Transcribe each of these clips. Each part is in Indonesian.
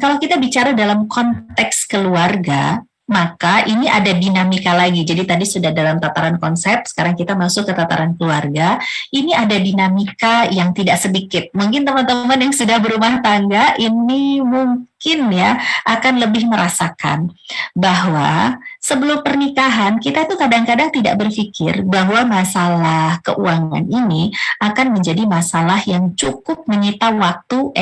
kalau kita bicara dalam konteks keluarga, maka ini ada dinamika lagi. Jadi tadi sudah dalam tataran konsep, sekarang kita masuk ke tataran keluarga. Ini ada dinamika yang tidak sedikit. Mungkin teman-teman yang sudah berumah tangga ini mungkin ya akan lebih merasakan bahwa sebelum pernikahan kita tuh kadang-kadang tidak berpikir bahwa masalah keuangan ini akan menjadi masalah yang cukup menyita waktu,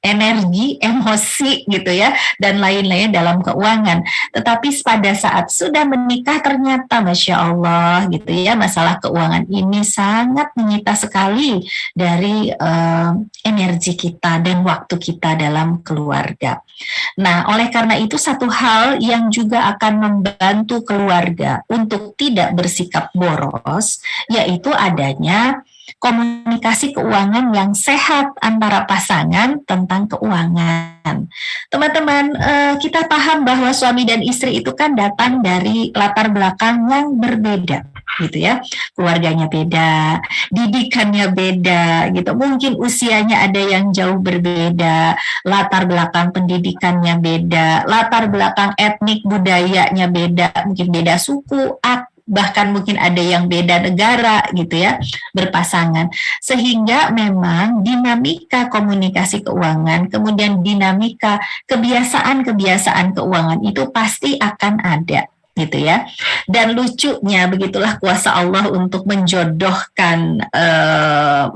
energi, emosi gitu ya, dan lain-lain dalam keuangan. Tetapi pada saat sudah menikah ternyata Masya Allah gitu ya, masalah keuangan ini sangat menyita sekali dari energi kita dan waktu kita dalam keluarga. Nah, oleh karena itu satu hal yang juga akan membantu keluarga untuk tidak bersikap boros, yaitu adanya komunikasi keuangan yang sehat antara pasangan tentang keuangan. Teman-teman, kita paham bahwa suami dan istri itu kan datang dari latar belakang yang berbeda, gitu ya. Keluarganya beda, didikannya beda, gitu. Mungkin usianya ada yang jauh berbeda, latar belakang pendidikannya beda, latar belakang etnik budayanya beda, mungkin beda suku, bahkan mungkin ada yang beda negara gitu ya, berpasangan. Sehingga memang dinamika komunikasi keuangan, kemudian dinamika kebiasaan-kebiasaan keuangan itu pasti akan ada gitu ya. Dan lucunya begitulah kuasa Allah untuk menjodohkan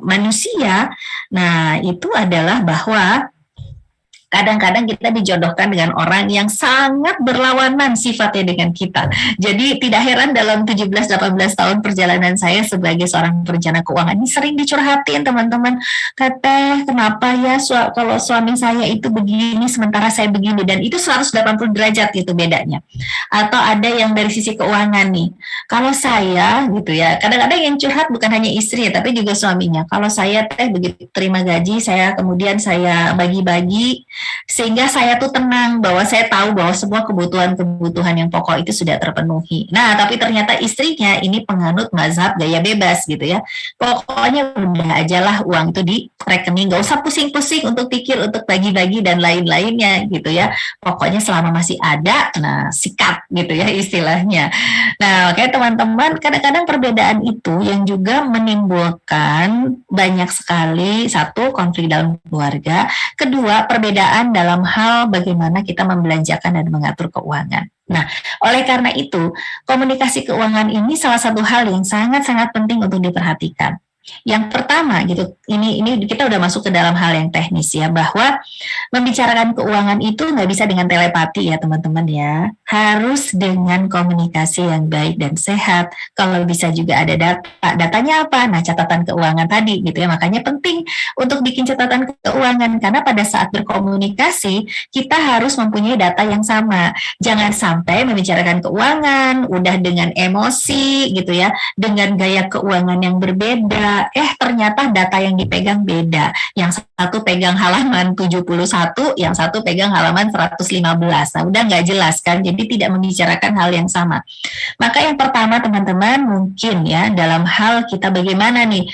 manusia. Nah, itu adalah bahwa kadang-kadang kita dijodohkan dengan orang yang sangat berlawanan sifatnya dengan kita. Jadi tidak heran dalam 17-18 tahun perjalanan saya sebagai seorang perencana keuangan ini sering dicurhatin teman-teman. Kata kenapa ya kalau suami saya itu begini sementara saya begini, dan itu 180 derajat gitu bedanya. Atau ada yang dari sisi keuangan nih. Kalau saya gitu ya, kadang-kadang yang curhat bukan hanya istri tapi juga suaminya. Kalau saya begitu terima gaji, kemudian saya bagi-bagi sehingga saya tuh tenang bahwa saya tahu bahwa semua kebutuhan-kebutuhan yang pokok itu sudah terpenuhi. Nah, tapi ternyata istrinya ini penganut mazhab gaya bebas gitu ya. Pokoknya udah aja lah uang itu di rekening, gak usah pusing-pusing untuk pikir, untuk bagi-bagi dan lain-lainnya gitu ya. Pokoknya selama masih ada, nah sikat gitu ya istilahnya. Nah, kayak teman-teman, kadang-kadang perbedaan itu yang juga menimbulkan banyak sekali, satu, konflik dalam keluarga, kedua, perbedaan dalam hal bagaimana kita membelanjakan dan mengatur keuangan. Nah, oleh karena itu, komunikasi keuangan ini salah satu hal yang sangat-sangat penting untuk diperhatikan. Yang pertama gitu, ini kita udah masuk ke dalam hal yang teknis ya, bahwa membicarakan keuangan itu nggak bisa dengan telepati ya teman-teman ya, harus dengan komunikasi yang baik dan sehat. Kalau bisa juga ada datanya apa? Nah, catatan keuangan tadi gitu ya, makanya penting untuk bikin catatan keuangan, karena pada saat berkomunikasi kita harus mempunyai data yang sama. Jangan sampai membicarakan keuangan udah dengan emosi gitu ya, dengan gaya keuangan yang berbeda, ternyata data yang dipegang beda. Yang satu pegang halaman 71, yang satu pegang halaman 115. Nah, udah nggak jelas kan, jadi tidak membicarakan hal yang sama. Maka yang pertama teman-teman, mungkin ya dalam hal kita bagaimana nih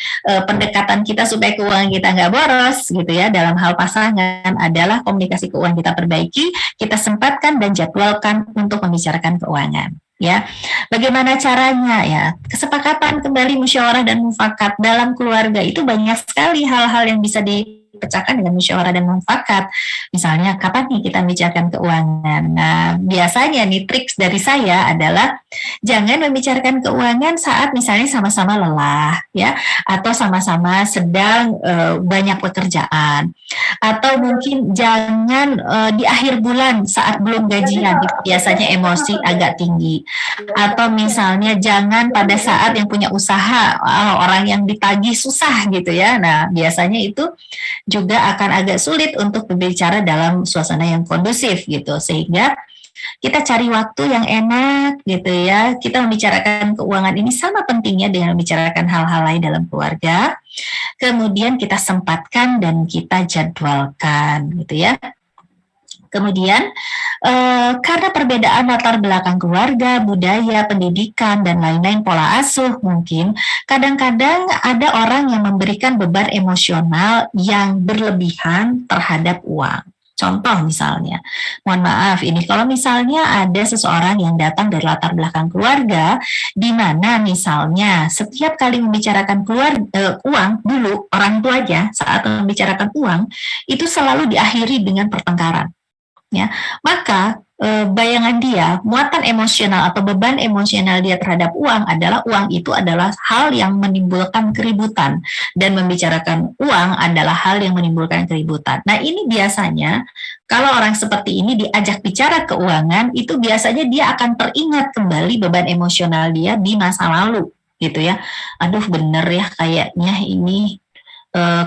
pendekatan kita supaya keuangan kita nggak boros gitu ya, dalam hal pasangan adalah komunikasi keuangan kita perbaiki, kita sempatkan dan jadwalkan untuk membicarakan keuangan. Ya, bagaimana caranya ya? Kesepakatan kembali musyawarah dan mufakat dalam keluarga itu banyak sekali hal-hal yang bisa dipecahkan dengan musyawarah dan mufakat. Misalnya, kapan nih kita membicarakan keuangan? Nah, biasanya nih trik dari saya adalah jangan membicarakan keuangan saat misalnya sama-sama lelah, ya, atau sama-sama sedang banyak pekerjaan, atau mungkin jangan di akhir bulan saat belum gajian, biasanya emosi agak tinggi. Atau misalnya jangan pada saat yang punya usaha, orang yang ditagih susah gitu ya. Nah, biasanya itu juga akan agak sulit untuk berbicara dalam suasana yang kondusif gitu, sehingga kita cari waktu yang enak gitu ya. Kita membicarakan keuangan ini sama pentingnya dengan membicarakan hal-hal lain dalam keluarga. Kemudian kita sempatkan dan kita jadwalkan gitu ya. Kemudian karena perbedaan latar belakang keluarga, budaya, pendidikan, dan lain-lain, pola asuh mungkin, kadang-kadang ada orang yang memberikan beban emosional yang berlebihan terhadap uang. Contoh misalnya, mohon maaf ini kalau misalnya ada seseorang yang datang dari latar belakang keluarga, di mana misalnya setiap kali membicarakan uang dulu orang tuanya saat membicarakan uang itu selalu diakhiri dengan pertengkaran, ya maka bayangan dia, muatan emosional atau beban emosional dia terhadap uang adalah uang itu adalah hal yang menimbulkan keributan dan membicarakan uang adalah hal yang menimbulkan keributan. Nah ini biasanya kalau orang seperti ini diajak bicara keuangan itu biasanya dia akan teringat kembali beban emosional dia di masa lalu gitu ya. Aduh bener ya kayaknya ini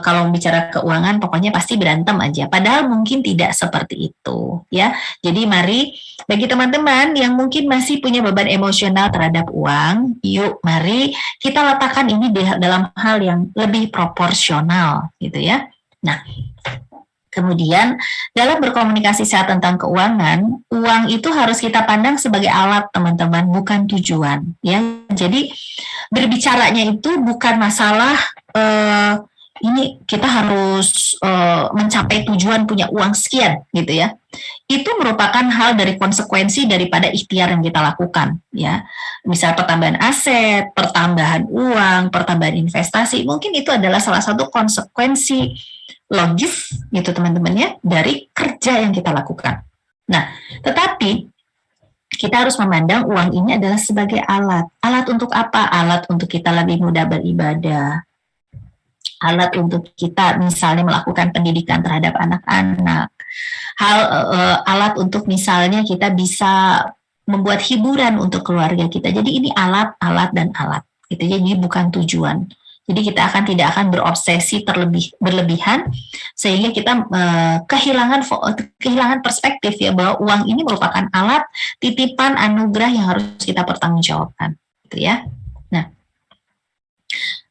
kalau bicara keuangan pokoknya pasti berantem aja. Padahal mungkin tidak seperti itu ya. Jadi mari bagi teman-teman yang mungkin masih punya beban emosional terhadap uang, yuk mari kita letakkan ini dalam hal yang lebih proporsional gitu ya. Nah, kemudian dalam berkomunikasi saat tentang keuangan, uang itu harus kita pandang sebagai alat teman-teman, bukan tujuan ya. Jadi berbicaranya itu bukan masalah ini kita harus mencapai tujuan punya uang sekian gitu ya. Itu merupakan hal dari konsekuensi daripada ikhtiar yang kita lakukan ya. Misal pertambahan aset, pertambahan uang, pertambahan investasi, mungkin itu adalah salah satu konsekuensi logis gitu teman-teman ya dari kerja yang kita lakukan. Nah, tetapi kita harus memandang uang ini adalah sebagai alat. Alat untuk apa? Alat untuk kita lebih mudah beribadah, alat untuk kita misalnya melakukan pendidikan terhadap anak-anak, alat untuk misalnya kita bisa membuat hiburan untuk keluarga kita. Jadi ini alat dan alat gitu. Jadi bukan tujuan. Jadi kita tidak akan berobsesi berlebihan sehingga kita kehilangan perspektif ya bahwa uang ini merupakan alat titipan anugerah yang harus kita pertanggungjawabkan gitu ya. Nah,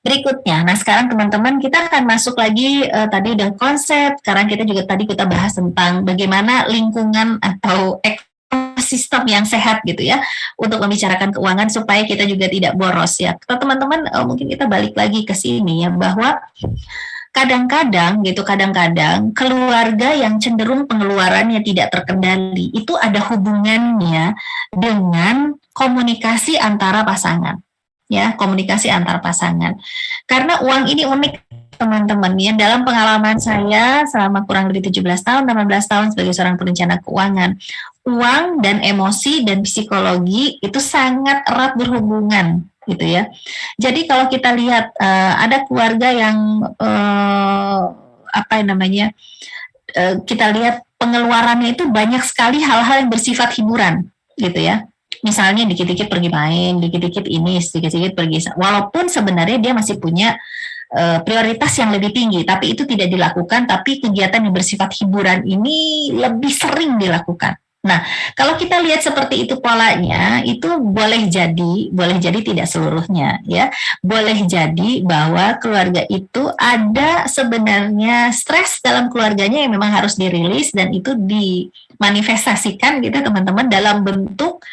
berikutnya, nah sekarang teman-teman kita akan masuk lagi tadi udah konsep, sekarang kita bahas tentang bagaimana lingkungan atau ekosistem yang sehat gitu ya untuk membicarakan keuangan supaya kita juga tidak boros ya. Teman-teman mungkin kita balik lagi ke sini ya bahwa kadang-kadang keluarga yang cenderung pengeluarannya tidak terkendali itu ada hubungannya dengan komunikasi antara pasangan. Ya, komunikasi antar pasangan. Karena uang ini unik, teman-teman. Ya, dalam pengalaman saya selama kurang lebih 17 tahun, 18 tahun sebagai seorang perencana keuangan, uang dan emosi dan psikologi itu sangat erat berhubungan, gitu ya. Jadi kalau kita lihat ada keluarga yang kita lihat pengeluarannya itu banyak sekali hal-hal yang bersifat hiburan, gitu ya. Misalnya dikit-dikit pergi main, dikit-dikit ini, sedikit-sedikit pergi. Walaupun sebenarnya dia masih punya prioritas yang lebih tinggi, tapi itu tidak dilakukan, tapi kegiatan yang bersifat hiburan ini lebih sering dilakukan. Nah, kalau kita lihat seperti itu polanya, itu boleh jadi tidak seluruhnya, ya. Boleh jadi bahwa keluarga itu ada sebenarnya stres dalam keluarganya yang memang harus dirilis dan itu dimanifestasikan gitu teman-teman dalam bentuk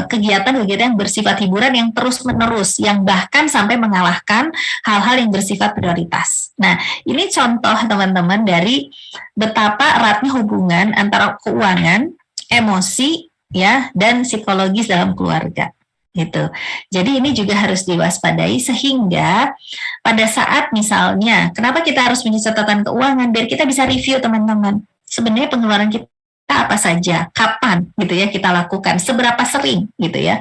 kegiatan-kegiatan yang bersifat hiburan yang terus-menerus, yang bahkan sampai mengalahkan hal-hal yang bersifat prioritas. Nah, ini contoh teman-teman dari betapa eratnya hubungan antara keuangan, emosi, ya, dan psikologis dalam keluarga. Gitu. Jadi ini juga harus diwaspadai sehingga pada saat misalnya, kenapa kita harus punya catatan keuangan biar kita bisa review teman-teman. Sebenarnya pengeluaran kita apa saja, kapan gitu ya kita lakukan, seberapa sering gitu ya.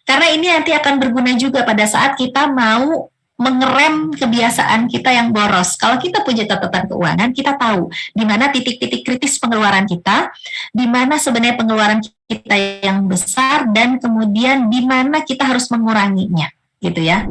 Karena ini nanti akan berguna juga pada saat kita mau mengerem kebiasaan kita yang boros. Kalau kita punya catatan keuangan, kita tahu di mana titik-titik kritis pengeluaran kita, di mana sebenarnya pengeluaran kita yang besar, dan kemudian di mana kita harus menguranginya, gitu ya.